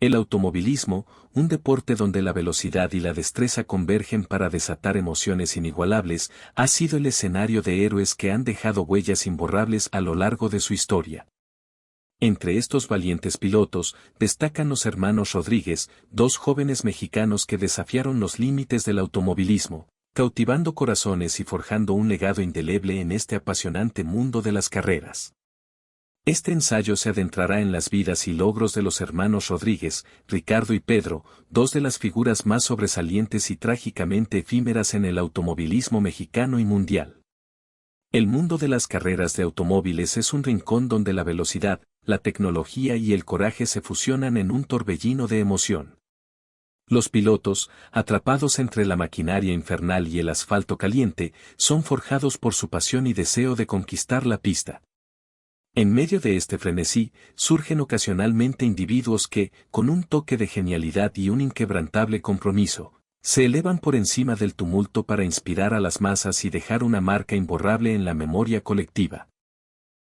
El automovilismo, un deporte donde la velocidad y la destreza convergen para desatar emociones inigualables, ha sido el escenario de héroes que han dejado huellas imborrables a lo largo de su historia. Entre estos valientes pilotos, destacan los hermanos Rodríguez, dos jóvenes mexicanos que desafiaron los límites del automovilismo, cautivando corazones y forjando un legado indeleble en este apasionante mundo de las carreras. Este ensayo se adentrará en las vidas y logros de los hermanos Rodríguez, Ricardo y Pedro, dos de las figuras más sobresalientes y trágicamente efímeras en el automovilismo mexicano y mundial. El mundo de las carreras de automóviles es un rincón donde la velocidad, la tecnología y el coraje se fusionan en un torbellino de emoción. Los pilotos, atrapados entre la maquinaria infernal y el asfalto caliente, son forjados por su pasión y deseo de conquistar la pista. En medio de este frenesí, surgen ocasionalmente individuos que, con un toque de genialidad y un inquebrantable compromiso, se elevan por encima del tumulto para inspirar a las masas y dejar una marca imborrable en la memoria colectiva.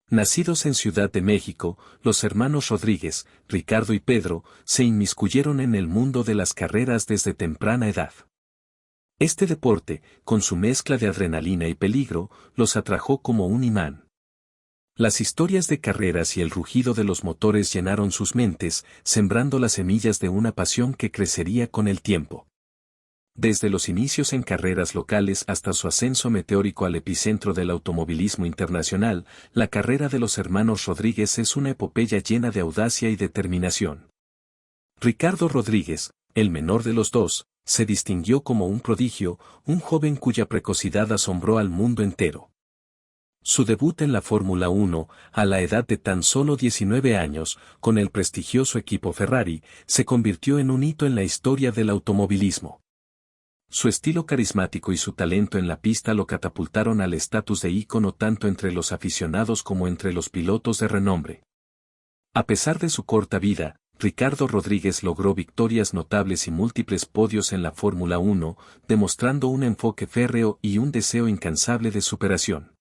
Nacidos en Ciudad de México, los hermanos Rodríguez, Ricardo y Pedro, se inmiscuyeron en el mundo de las carreras desde temprana edad. Este deporte, con su mezcla de adrenalina y peligro, los atrajo como un imán. Las historias de carreras y el rugido de los motores llenaron sus mentes, sembrando las semillas de una pasión que crecería con el tiempo. Desde los inicios en carreras locales hasta su ascenso meteórico al epicentro del automovilismo internacional, la carrera de los hermanos Rodríguez es una epopeya llena de audacia y determinación. Ricardo Rodríguez, el menor de los dos, se distinguió como un prodigio, un joven cuya precocidad asombró al mundo entero. Su debut en la Fórmula 1, a la edad de tan solo 19 años, con el prestigioso equipo Ferrari, se convirtió en un hito en la historia del automovilismo. Su estilo carismático y su talento en la pista lo catapultaron al estatus de ícono tanto entre los aficionados como entre los pilotos de renombre. A pesar de su corta vida, Ricardo Rodríguez logró victorias notables y múltiples podios en la Fórmula 1, demostrando un enfoque férreo y un deseo incansable de superación.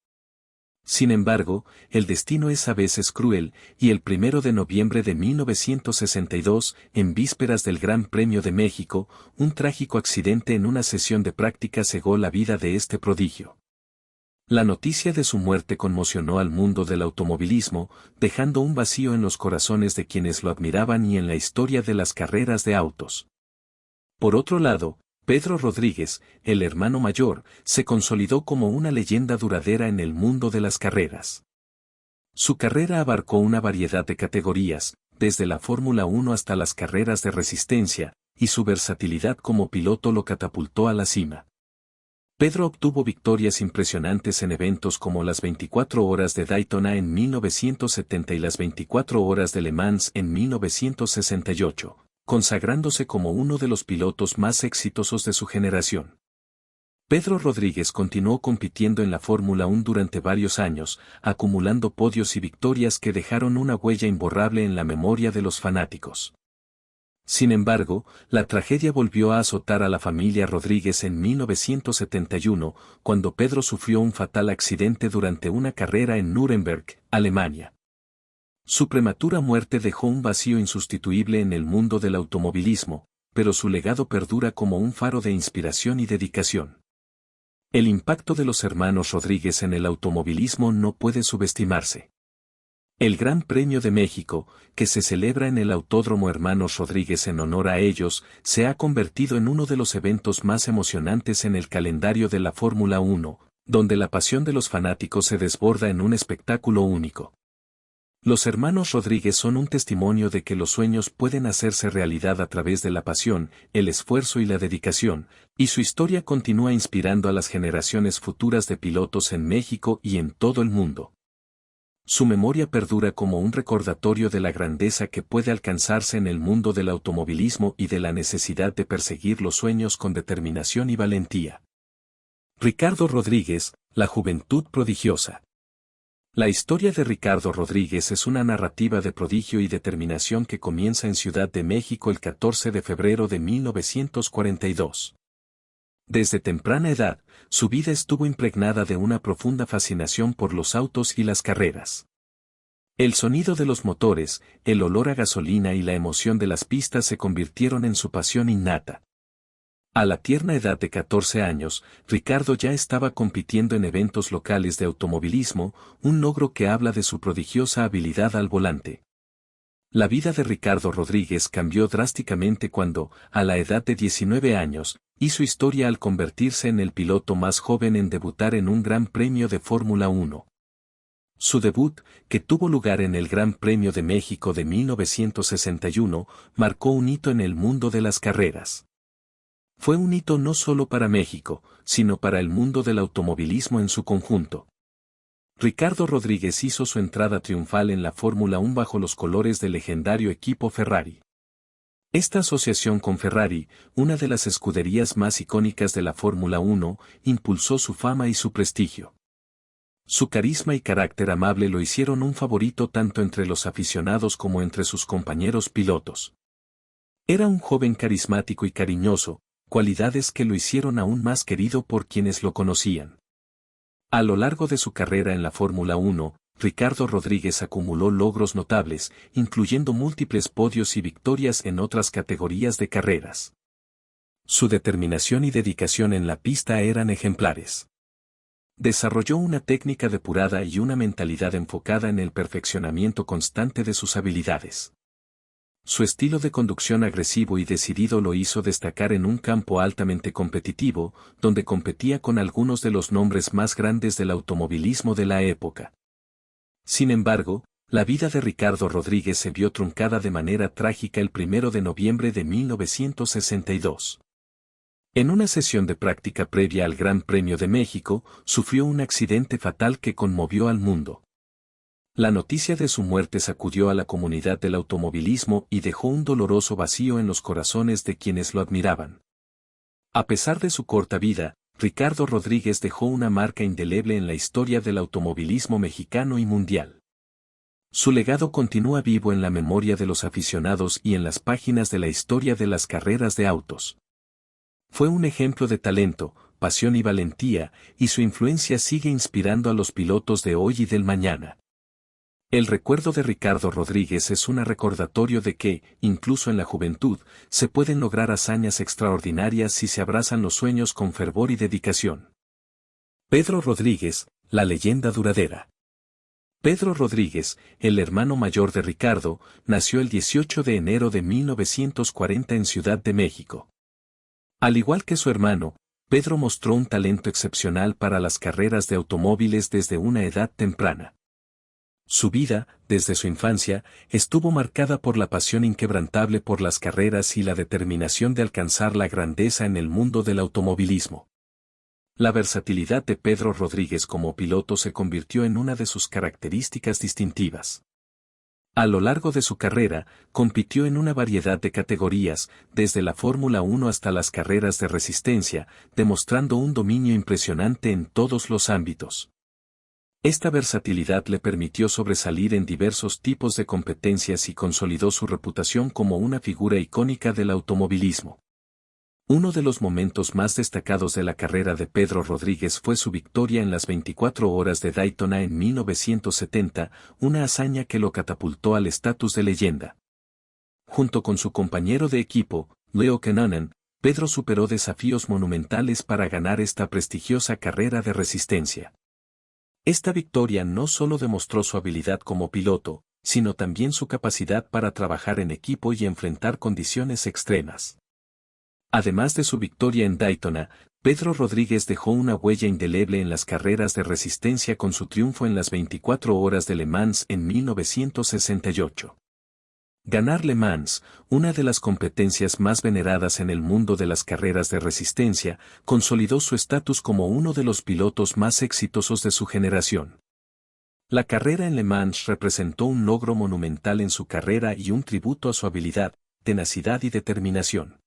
Sin embargo, el destino es a veces cruel, y el 1 de noviembre de 1962, en vísperas del Gran Premio de México, un trágico accidente en una sesión de práctica cegó la vida de este prodigio. La noticia de su muerte conmocionó al mundo del automovilismo, dejando un vacío en los corazones de quienes lo admiraban y en la historia de las carreras de autos. Por otro lado, Pedro Rodríguez, el hermano mayor, se consolidó como una leyenda duradera en el mundo de las carreras. Su carrera abarcó una variedad de categorías, desde la Fórmula 1 hasta las carreras de resistencia, y su versatilidad como piloto lo catapultó a la cima. Pedro obtuvo victorias impresionantes en eventos como las 24 horas de Daytona en 1970 y las 24 horas de Le Mans en 1968. Consagrándose como uno de los pilotos más exitosos de su generación. Pedro Rodríguez continuó compitiendo en la Fórmula 1 durante varios años, acumulando podios y victorias que dejaron una huella imborrable en la memoria de los fanáticos. Sin embargo, la tragedia volvió a azotar a la familia Rodríguez en 1971, cuando Pedro sufrió un fatal accidente durante una carrera en Nuremberg, Alemania. Su prematura muerte dejó un vacío insustituible en el mundo del automovilismo, pero su legado perdura como un faro de inspiración y dedicación. El impacto de los hermanos Rodríguez en el automovilismo no puede subestimarse. El Gran Premio de México, que se celebra en el Autódromo Hermanos Rodríguez en honor a ellos, se ha convertido en uno de los eventos más emocionantes en el calendario de la Fórmula 1, donde la pasión de los fanáticos se desborda en un espectáculo único. Los hermanos Rodríguez son un testimonio de que los sueños pueden hacerse realidad a través de la pasión, el esfuerzo y la dedicación, y su historia continúa inspirando a las generaciones futuras de pilotos en México y en todo el mundo. Su memoria perdura como un recordatorio de la grandeza que puede alcanzarse en el mundo del automovilismo y de la necesidad de perseguir los sueños con determinación y valentía. Ricardo Rodríguez, la juventud prodigiosa. La historia de Ricardo Rodríguez es una narrativa de prodigio y determinación que comienza en Ciudad de México el 14 de febrero de 1942. Desde temprana edad, su vida estuvo impregnada de una profunda fascinación por los autos y las carreras. El sonido de los motores, el olor a gasolina y la emoción de las pistas se convirtieron en su pasión innata. A la tierna edad de 14 años, Ricardo ya estaba compitiendo en eventos locales de automovilismo, un logro que habla de su prodigiosa habilidad al volante. La vida de Ricardo Rodríguez cambió drásticamente cuando, a la edad de 19 años, hizo historia al convertirse en el piloto más joven en debutar en un Gran Premio de Fórmula 1. Su debut, que tuvo lugar en el Gran Premio de México de 1961, marcó un hito en el mundo de las carreras. Fue un hito no solo para México, sino para el mundo del automovilismo en su conjunto. Ricardo Rodríguez hizo su entrada triunfal en la Fórmula 1 bajo los colores del legendario equipo Ferrari. Esta asociación con Ferrari, una de las escuderías más icónicas de la Fórmula 1, impulsó su fama y su prestigio. Su carisma y carácter amable lo hicieron un favorito tanto entre los aficionados como entre sus compañeros pilotos. Era un joven carismático y cariñoso, cualidades que lo hicieron aún más querido por quienes lo conocían. A lo largo de su carrera en la Fórmula 1, Ricardo Rodríguez acumuló logros notables, incluyendo múltiples podios y victorias en otras categorías de carreras. Su determinación y dedicación en la pista eran ejemplares. Desarrolló una técnica depurada y una mentalidad enfocada en el perfeccionamiento constante de sus habilidades. Su estilo de conducción agresivo y decidido lo hizo destacar en un campo altamente competitivo, donde competía con algunos de los nombres más grandes del automovilismo de la época. Sin embargo, la vida de Ricardo Rodríguez se vio truncada de manera trágica el 1 de noviembre de 1962. En una sesión de práctica previa al Gran Premio de México, sufrió un accidente fatal que conmovió al mundo. La noticia de su muerte sacudió a la comunidad del automovilismo y dejó un doloroso vacío en los corazones de quienes lo admiraban. A pesar de su corta vida, Ricardo Rodríguez dejó una marca indeleble en la historia del automovilismo mexicano y mundial. Su legado continúa vivo en la memoria de los aficionados y en las páginas de la historia de las carreras de autos. Fue un ejemplo de talento, pasión y valentía, y su influencia sigue inspirando a los pilotos de hoy y del mañana. El recuerdo de Ricardo Rodríguez es un recordatorio de que, incluso en la juventud, se pueden lograr hazañas extraordinarias si se abrazan los sueños con fervor y dedicación. Pedro Rodríguez, la leyenda duradera. Pedro Rodríguez, el hermano mayor de Ricardo, nació el 18 de enero de 1940 en Ciudad de México. Al igual que su hermano, Pedro mostró un talento excepcional para las carreras de automóviles desde una edad temprana. Su vida, desde su infancia, estuvo marcada por la pasión inquebrantable por las carreras y la determinación de alcanzar la grandeza en el mundo del automovilismo. La versatilidad de Pedro Rodríguez como piloto se convirtió en una de sus características distintivas. A lo largo de su carrera, compitió en una variedad de categorías, desde la Fórmula 1 hasta las carreras de resistencia, demostrando un dominio impresionante en todos los ámbitos. Esta versatilidad le permitió sobresalir en diversos tipos de competencias y consolidó su reputación como una figura icónica del automovilismo. Uno de los momentos más destacados de la carrera de Pedro Rodríguez fue su victoria en las 24 horas de Daytona en 1970, una hazaña que lo catapultó al estatus de leyenda. Junto con su compañero de equipo, Leo Kinnunen, Pedro superó desafíos monumentales para ganar esta prestigiosa carrera de resistencia. Esta victoria no solo demostró su habilidad como piloto, sino también su capacidad para trabajar en equipo y enfrentar condiciones extremas. Además de su victoria en Daytona, Pedro Rodríguez dejó una huella indeleble en las carreras de resistencia con su triunfo en las 24 horas de Le Mans en 1968. Ganar Le Mans, una de las competencias más veneradas en el mundo de las carreras de resistencia, consolidó su estatus como uno de los pilotos más exitosos de su generación. La carrera en Le Mans representó un logro monumental en su carrera y un tributo a su habilidad, tenacidad y determinación.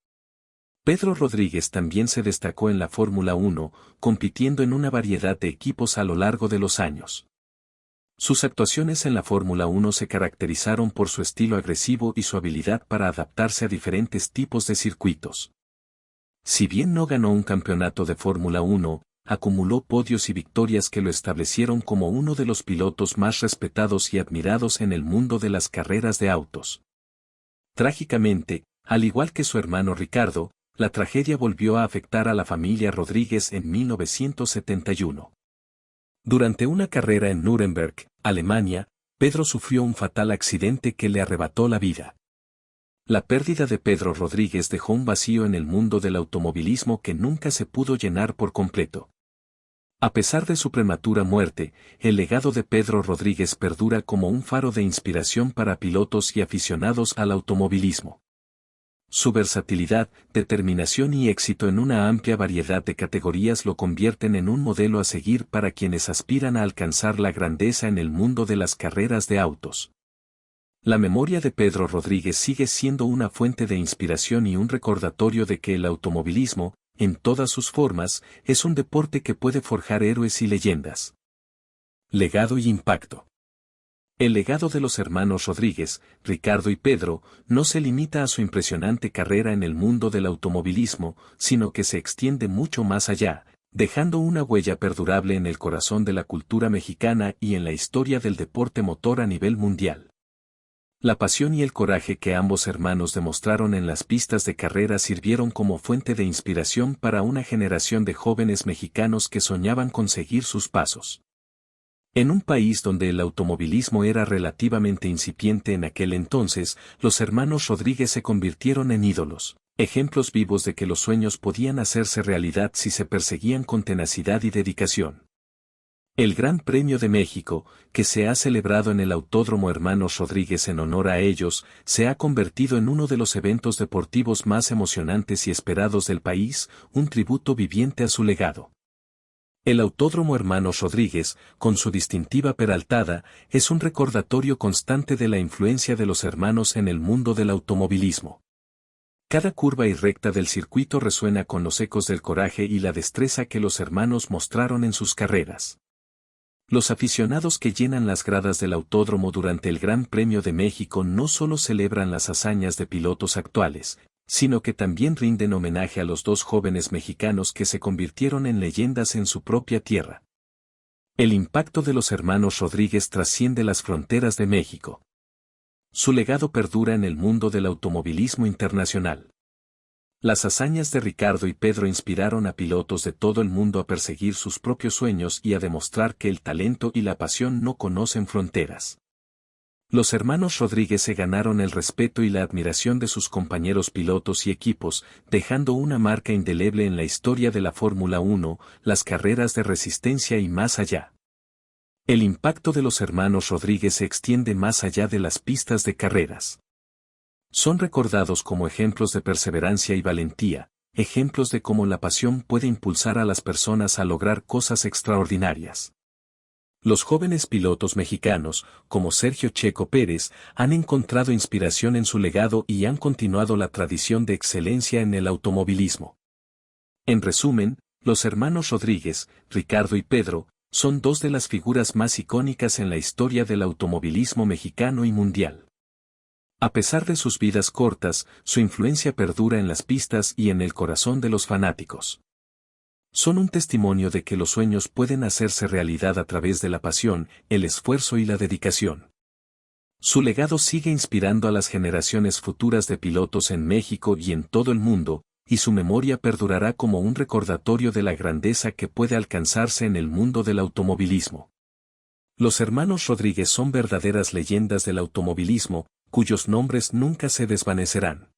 Pedro Rodríguez también se destacó en la Fórmula 1, compitiendo en una variedad de equipos a lo largo de los años. Sus actuaciones en la Fórmula 1 se caracterizaron por su estilo agresivo y su habilidad para adaptarse a diferentes tipos de circuitos. Si bien no ganó un campeonato de Fórmula 1, acumuló podios y victorias que lo establecieron como uno de los pilotos más respetados y admirados en el mundo de las carreras de autos. Trágicamente, al igual que su hermano Ricardo, la tragedia volvió a afectar a la familia Rodríguez en 1971. Durante una carrera en Nuremberg, Alemania, Pedro sufrió un fatal accidente que le arrebató la vida. La pérdida de Pedro Rodríguez dejó un vacío en el mundo del automovilismo que nunca se pudo llenar por completo. A pesar de su prematura muerte, el legado de Pedro Rodríguez perdura como un faro de inspiración para pilotos y aficionados al automovilismo. Su versatilidad, determinación y éxito en una amplia variedad de categorías lo convierten en un modelo a seguir para quienes aspiran a alcanzar la grandeza en el mundo de las carreras de autos. La memoria de Pedro Rodríguez sigue siendo una fuente de inspiración y un recordatorio de que el automovilismo, en todas sus formas, es un deporte que puede forjar héroes y leyendas. Legado y impacto. El legado de los hermanos Rodríguez, Ricardo y Pedro, no se limita a su impresionante carrera en el mundo del automovilismo, sino que se extiende mucho más allá, dejando una huella perdurable en el corazón de la cultura mexicana y en la historia del deporte motor a nivel mundial. La pasión y el coraje que ambos hermanos demostraron en las pistas de carrera sirvieron como fuente de inspiración para una generación de jóvenes mexicanos que soñaban con seguir sus pasos. En un país donde el automovilismo era relativamente incipiente en aquel entonces, los hermanos Rodríguez se convirtieron en ídolos, ejemplos vivos de que los sueños podían hacerse realidad si se perseguían con tenacidad y dedicación. El Gran Premio de México, que se ha celebrado en el Autódromo Hermanos Rodríguez en honor a ellos, se ha convertido en uno de los eventos deportivos más emocionantes y esperados del país, un tributo viviente a su legado. El Autódromo Hermanos Rodríguez, con su distintiva peraltada, es un recordatorio constante de la influencia de los hermanos en el mundo del automovilismo. Cada curva y recta del circuito resuena con los ecos del coraje y la destreza que los hermanos mostraron en sus carreras. Los aficionados que llenan las gradas del autódromo durante el Gran Premio de México no solo celebran las hazañas de pilotos actuales, sino que también rinden homenaje a los dos jóvenes mexicanos que se convirtieron en leyendas en su propia tierra. El impacto de los hermanos Rodríguez trasciende las fronteras de México. Su legado perdura en el mundo del automovilismo internacional. Las hazañas de Ricardo y Pedro inspiraron a pilotos de todo el mundo a perseguir sus propios sueños y a demostrar que el talento y la pasión no conocen fronteras. Los hermanos Rodríguez se ganaron el respeto y la admiración de sus compañeros pilotos y equipos, dejando una marca indeleble en la historia de la Fórmula 1, las carreras de resistencia y más allá. El impacto de los hermanos Rodríguez se extiende más allá de las pistas de carreras. Son recordados como ejemplos de perseverancia y valentía, ejemplos de cómo la pasión puede impulsar a las personas a lograr cosas extraordinarias. Los jóvenes pilotos mexicanos, como Sergio Checo Pérez, han encontrado inspiración en su legado y han continuado la tradición de excelencia en el automovilismo. En resumen, los hermanos Rodríguez, Ricardo y Pedro, son dos de las figuras más icónicas en la historia del automovilismo mexicano y mundial. A pesar de sus vidas cortas, su influencia perdura en las pistas y en el corazón de los fanáticos. Son un testimonio de que los sueños pueden hacerse realidad a través de la pasión, el esfuerzo y la dedicación. Su legado sigue inspirando a las generaciones futuras de pilotos en México y en todo el mundo, y su memoria perdurará como un recordatorio de la grandeza que puede alcanzarse en el mundo del automovilismo. Los hermanos Rodríguez son verdaderas leyendas del automovilismo, cuyos nombres nunca se desvanecerán.